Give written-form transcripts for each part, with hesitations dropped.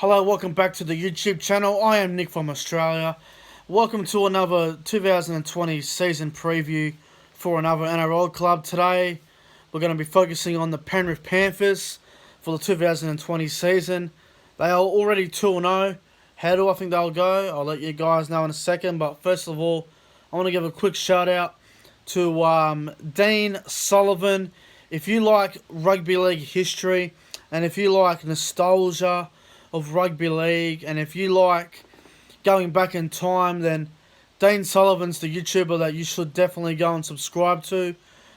Hello, welcome back to the YouTube channel. I am Nick from Australia. Welcome to another 2020 season preview for another NRL club. Today, we're going to be focusing on the Penrith Panthers for the 2020 season. They are already 2-0. How do I think they'll go? I'll let you guys know in a second. But first of all, I want to give a quick shout out to Dean Sullivan. If you like rugby league history and if you like nostalgia of rugby league, and if you like going back in time, then Dean Sullivan's the YouTuber that you should definitely go and subscribe to.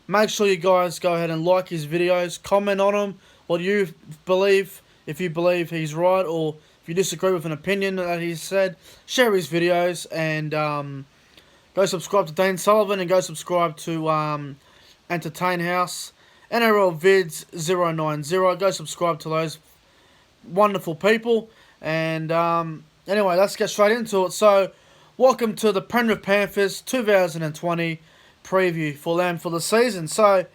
Make sure you guys go ahead and like his videos, comment on them, what you believe, if you believe he's right, or if you disagree with an opinion that he's said, share his videos, and go subscribe to Dean Sullivan, and go subscribe to Entertain House, NRL Vids 090, go subscribe to those wonderful people. And anyway, let's get straight into it. So, welcome to the Penrith Panthers 2020 preview for them for the season. So,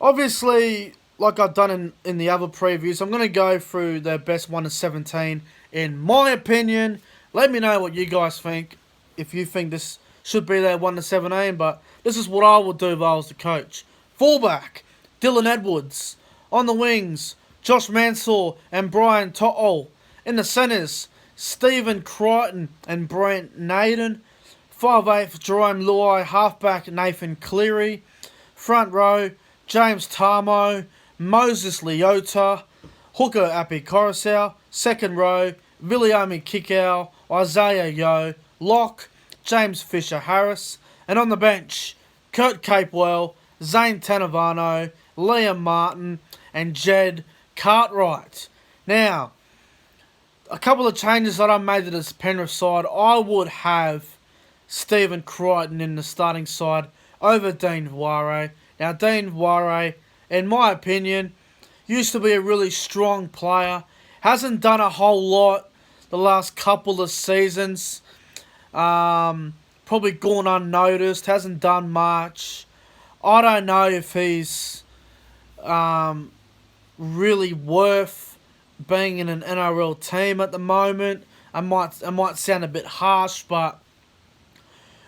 obviously, like I've done in the other previews, I'm going to go through their best 1 to 17 in my opinion. Let me know what you guys think, if you think this should be their 1 to 17, but this is what I would do if I was the coach. Fullback, Dylan Edwards. On the wings, Josh Mansour and Brian To'o. In the centres, Stephen Crichton and Brent Naden. 5'8", Jerome Luai. Halfback, Nathan Cleary. Front row, James Tarmo, Moses Leota. Hooker, Api Coruscant. Second row, Viliami Kikau, Isaiah Yeo. Lock, James Fisher-Harris. And on the bench, Kurt Capewell, Zane Tanavano, Liam Martin and Jed Cartwright. Now, a couple of changes that I made to this Penrith side. I would have Stephen Crichton in the starting side over Dean Whare. Now, Dean Whare, in my opinion, used to be a really strong player. Hasn't done a whole lot the last couple of seasons. Probably gone unnoticed. Hasn't done much. I don't know if he's really worth being in an NRL team at the moment. I might sound a bit harsh, but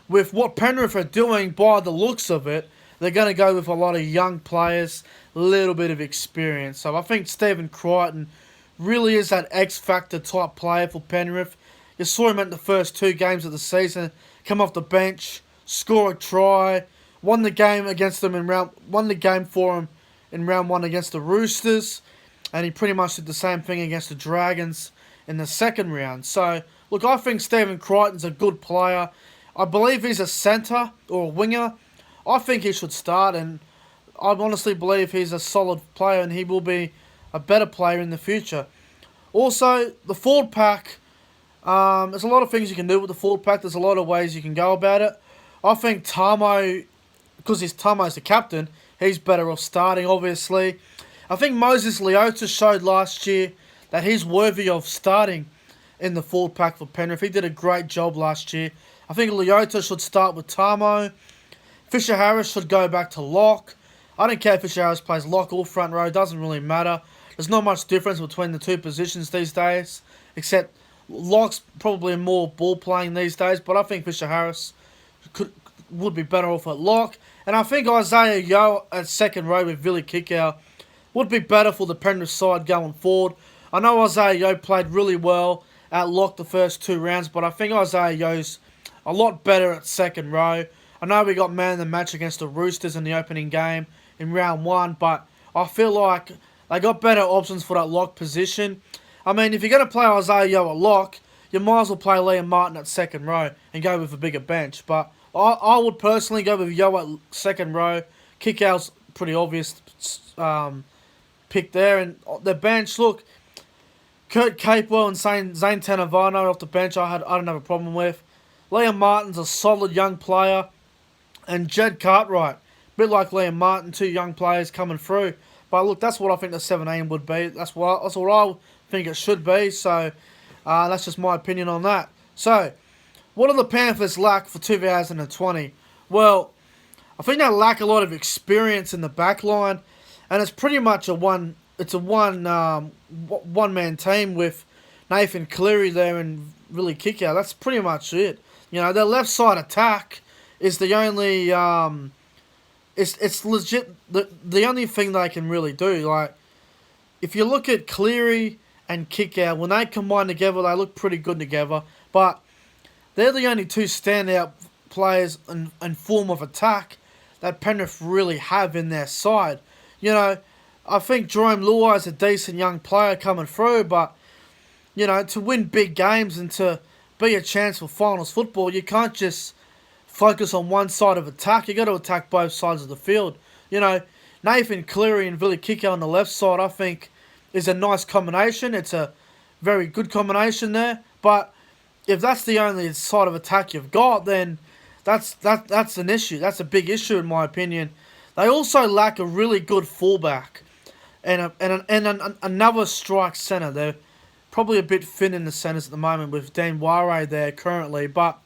with what Penrith are doing, by the looks of it, they're going to go with a lot of young players, a little bit of experience. So I think Stephen Crichton really is that X-Factor type player for Penrith. You saw him at the first 2 games of the season, come off the bench, score a try, won the game for him in round 1 against the Roosters, and he pretty much did the same thing against the Dragons in the second round. So, look, I think Stephen Crichton's a good player. I believe he's a centre or a winger. I think he should start, and I honestly believe he's a solid player, and he will be a better player in the future. Also, the forward pack, there's a lot of things you can do with the forward pack. There's a lot of ways you can go about it. I think Tarmo, because Tarmo's the captain, he's better off starting, obviously. I think Moses Leota showed last year that he's worthy of starting in the forward pack for Penrith. He did a great job last year. I think Leota should start with Tarmo. Fisher-Harris should go back to lock. I don't care if Fisher-Harris plays lock or front row. It doesn't really matter. There's not much difference between the two positions these days, except lock's probably more ball playing these days, but I think Fisher-Harris would be better off at lock. And I think Isaiah Yeo at second row with Vili Kikau would be better for the Penrith side going forward. I know Isaiah Yeo played really well at lock the first 2 rounds, but I think Isaiah Yeo's a lot better at second row. I know we got man of the match against the Roosters in the opening game in round 1, but I feel like they got better options for that lock position. I mean, if you're going to play Isaiah Yeo at lock, you might as well play Liam Martin at second row and go with a bigger bench. But I would personally go with Yeo at second row. Kickout's pretty obvious pick there. And the bench, look, Kurt Capewell and Zane Tanavano off the bench I don't have a problem with. Liam Martin's a solid young player. And Jed Cartwright, a bit like Liam Martin, 2 young players coming through. But look, that's what I think the 17 would be. That's what I think it should be. So that's just my opinion on that. So, what do the Panthers lack for 2020? Well, I think they lack a lot of experience in the backline, and it's pretty much a one-man team with Nathan Cleary there and really kick out. That's pretty much it. You know, their left side attack is the only it's legit the only thing they can really do. Like, if you look at Cleary and kick out, when they combine together, they look pretty good together. But they're the only two standout players and form of attack that Penrith really have in their side. You know, I think Jerome Luai is a decent young player coming through, but, you know, to win big games and to be a chance for finals football, you can't just focus on one side of attack. You got to attack both sides of the field. You know, Nathan Cleary and Billy Kickout on the left side, I think, is a nice combination. It's a very good combination there. But if that's the only side of attack you've got, then that's an issue. That's a big issue in my opinion. They also lack a really good fullback and another strike centre. They're probably a bit thin in the centres at the moment with Dan Ware there currently. But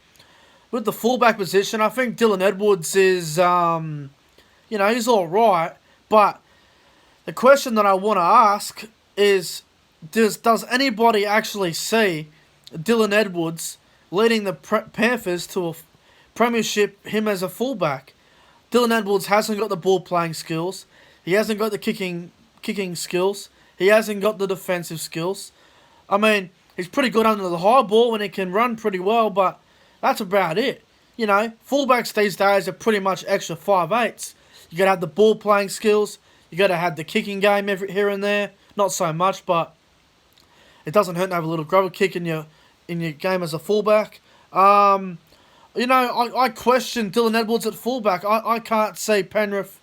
with the fullback position, I think Dylan Edwards is, you know, he's all right. But the question that I want to ask is, does anybody actually see Dylan Edwards leading the Panthers to a premiership, him as a fullback? Dylan Edwards hasn't got the ball playing skills. He hasn't got the kicking skills. He hasn't got the defensive skills. I mean, he's pretty good under the high ball and he can run pretty well, but that's about it. You know, fullbacks these days are pretty much extra 5'8". You got to have the ball playing skills. You got to have the kicking game here and there. Not so much, but it doesn't hurt to have a little grubber kick in your game as a fullback. You know, I question Dylan Edwards at fullback. I can't see Penrith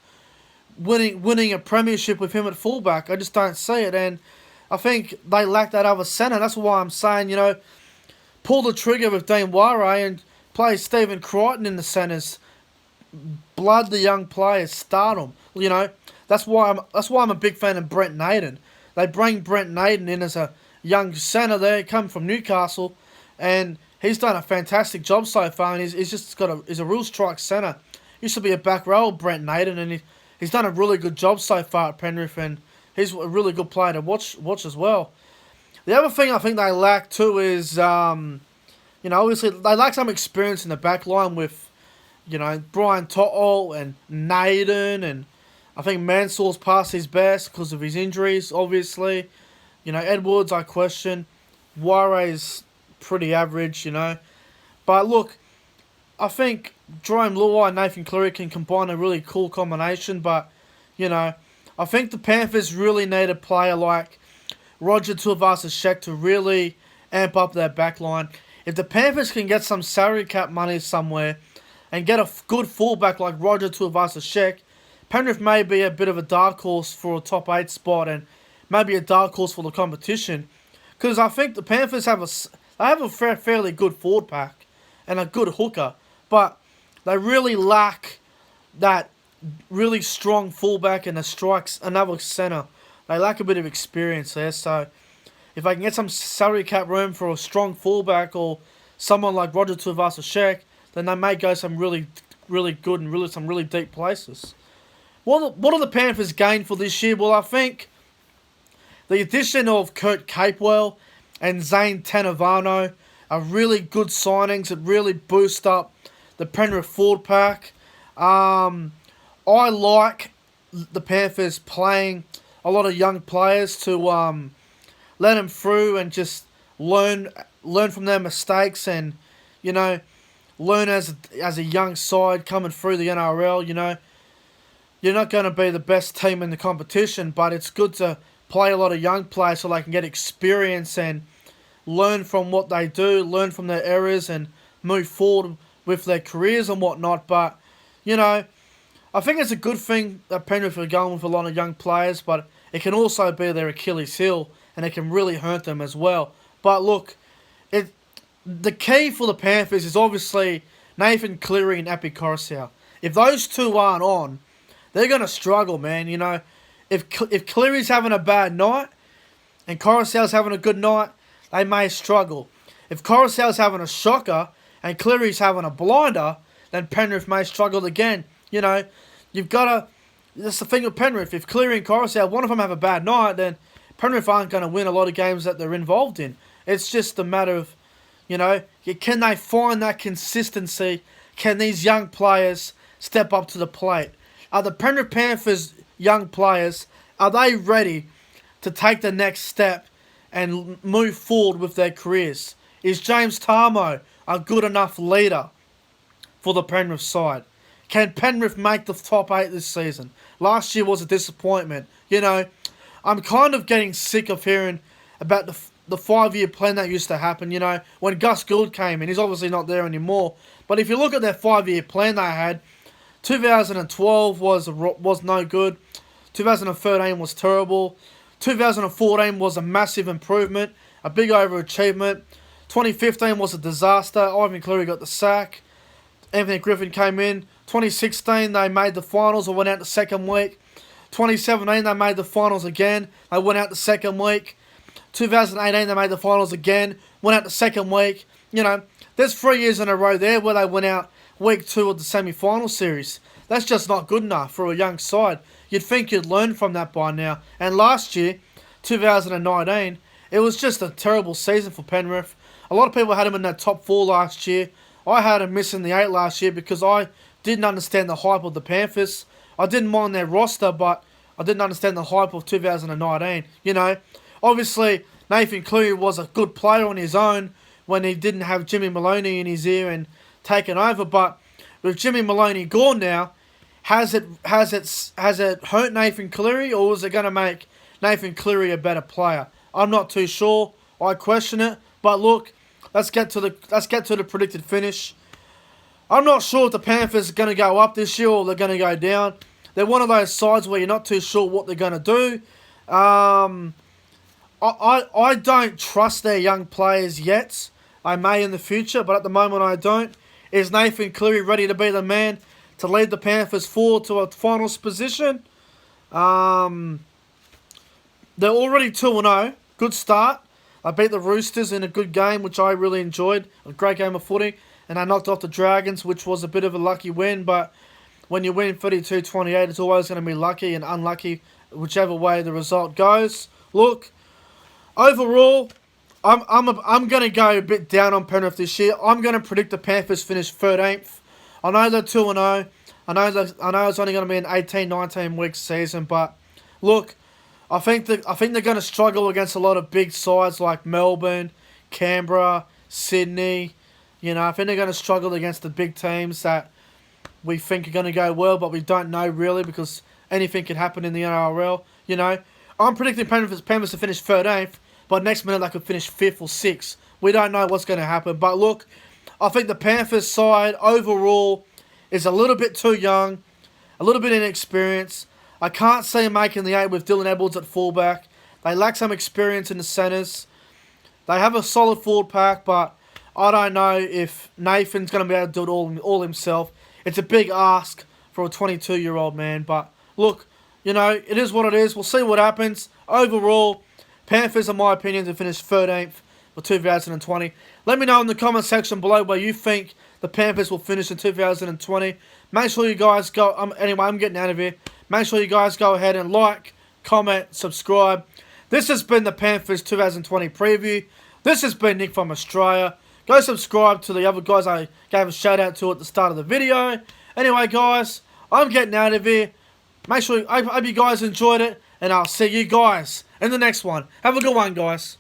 winning a premiership with him at fullback. I just don't see it, and I think they lack that other centre. That's why I'm saying, you know, pull the trigger with Dane Ware and play Stephen Crichton in the centres. Blood the young players, start them. You know, that's why I'm a big fan of Brent Naden. They bring Brent Naden in as a young centre there, come from Newcastle, and he's done a fantastic job so far, and he's a real strike centre. Used to be a back row, Brent Naden, and he's done a really good job so far at Penrith, and he's a really good player to watch as well. The other thing I think they lack too is, you know, obviously they lack some experience in the back line with, you know, Brian To'o and Naden, and I think Mansour's past his best because of his injuries, obviously. You know, Edwards, I question. Ware's pretty average, you know. But look, I think Jerome Luai and Nathan Cleary can combine a really cool combination, but, you know, I think the Panthers really need a player like Roger Tuivasa-Sheck to really amp up their backline. If the Panthers can get some salary cap money somewhere and get a good fullback like Roger Tuivasa-Sheck, Penrith may be a bit of a dark horse for a top 8 spot and maybe a dark horse for the competition. Because I think the Panthers have a fairly good forward pack and a good hooker, but they really lack that really strong fullback and another centre. They lack a bit of experience there, so if I can get some salary cap room for a strong fullback or someone like Roger Tuivasa-Sheck, then they may go some really, really good and some really deep places. What do the Panthers gain for this year? Well, I think the addition of Kurt Capewell and Zane Tanavano are really good signings that really boost up the Penrith forward pack. I like the Panthers playing a lot of young players to let them through and just learn from their mistakes and, you know, learn as a young side coming through the NRL. You know, you're not going to be the best team in the competition, but it's good to play a lot of young players so they can get experience and learn from what they do, learn from their errors and move forward with their careers and whatnot. But, you know, I think it's a good thing that Penrith are going with a lot of young players, but it can also be their Achilles heel and it can really hurt them as well. But look, the key for the Panthers is obviously Nathan Cleary and Api Koroisau. If those two aren't on, they're going to struggle, man. You know, if Cleary's having a bad night and Koroisau's having a good night, they may struggle. If Koroisau's having a shocker and Cleary's having a blinder, then Penrith may struggle again. You know, you've got to... That's the thing with Penrith. If Cleary and Koroisau, one of them have a bad night, then Penrith aren't going to win a lot of games that they're involved in. It's just a matter of, can they find that consistency? Can these young players step up to the plate? Are the Penrith Panthers young players, are they ready to take the next step and move forward with their careers? Is James Tarmo a good enough leader for the Penrith side? Can Penrith make the top 8 this season? Last year was a disappointment. I'm kind of getting sick of hearing about the 5-year plan that used to happen. When Gus Gould came in, he's obviously not there anymore. But if you look at their 5-year plan they had, 2012 was no good. 2013 was terrible. 2014 was a massive improvement, a big overachievement. 2015 was a disaster. Ivan Cleary got the sack. Anthony Griffin came in. 2016 they made the finals or went out the second week. 2017 they made the finals again. They went out the second week. 2018 they made the finals again. Went out the second week. There's 3 years in a row there where they went out week 2 of the semi-final series. That's just not good enough for a young side. You'd think you'd learn from that by now. And last year, 2019, it was just a terrible season for Penrith. A lot of people had him in that top 4 last year. I had him missing the 8 last year because I didn't understand the hype of the Panthers. I didn't mind their roster, but I didn't understand the hype of 2019. Obviously, Nathan Cleary was a good player on his own when he didn't have Jimmy Maloney in his ear and taken over. But with Jimmy Maloney gone now, has it hurt Nathan Cleary, or is it going to make Nathan Cleary a better player? I'm not too sure. I question it. But look, let's get to the predicted finish. I'm not sure if the Panthers are going to go up this year or they're going to go down. They're one of those sides where you're not too sure what they're going to do. I don't trust their young players yet. I may in the future, but at the moment I don't. Is Nathan Cleary ready to be the man to lead the Panthers forward to a finals position? They're already 2-0. Good start. I beat the Roosters in a good game, which I really enjoyed. A great game of footy. And I knocked off the Dragons, which was a bit of a lucky win. But when you win 32-28, it's always going to be lucky and unlucky, whichever way the result goes. Look, overall, I'm going to go a bit down on Penrith this year. I'm going to predict the Panthers finish 13th. I know they're 2-0. I know it's only going to be an 18-19 week season, but look, I think they're going to struggle against a lot of big sides like Melbourne, Canberra, Sydney. I think they're going to struggle against the big teams that we think are going to go well, but we don't know really because anything can happen in the NRL. I'm predicting Penrith to finish 13th, but next minute they could finish 5th or 6th. We don't know what's going to happen. But look, I think the Panthers side overall is a little bit too young, a little bit inexperienced. I can't see them making the 8 with Dylan Edwards at fullback. They lack some experience in the centres. They have a solid forward pack, but I don't know if Nathan's going to be able to do it all himself. It's a big ask for a 22-year-old man. But look, it is what it is. We'll see what happens. Overall, Panthers, in my opinion, to finish 13th for 2020. Let me know in the comment section below where you think the Panthers will finish in 2020. Make sure you guys go... anyway, I'm getting out of here. Make sure you guys go ahead and like, comment, subscribe. This has been the Panthers 2020 preview. This has been Nick from Australia. Go subscribe to the other guys I gave a shout out to at the start of the video. Anyway, guys, I'm getting out of here. I hope you guys enjoyed it, and I'll see you guys in the next one. Have a good one, guys.